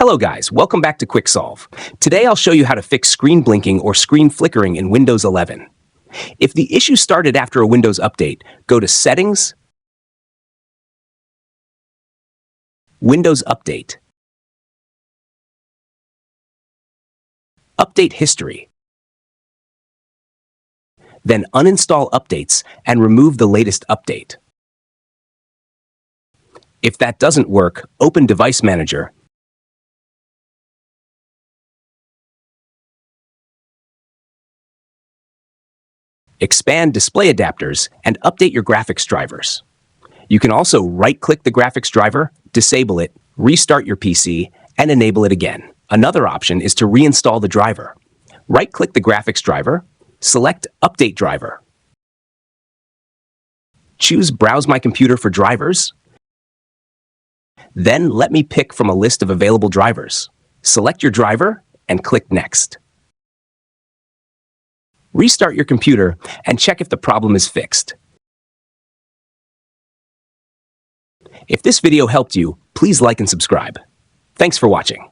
Hello guys, welcome back to Quick Solve. Today I'll show you how to fix screen blinking or screen flickering in Windows 11. If the issue started after a Windows update, go to Settings, Windows Update, Update History, then uninstall updates and remove the latest update. If that doesn't work, open Device Manager, expand Display Adapters, and update your graphics drivers. You can also right-click the graphics driver, disable it, restart your PC, and enable it again. Another option is to reinstall the driver. Right-click the graphics driver, select Update Driver. Choose Browse My Computer for drivers. Then let me pick from a list of available drivers. Select your driver and click Next. Restart your computer and check if the problem is fixed. If this video helped you, please like and subscribe. Thanks for watching.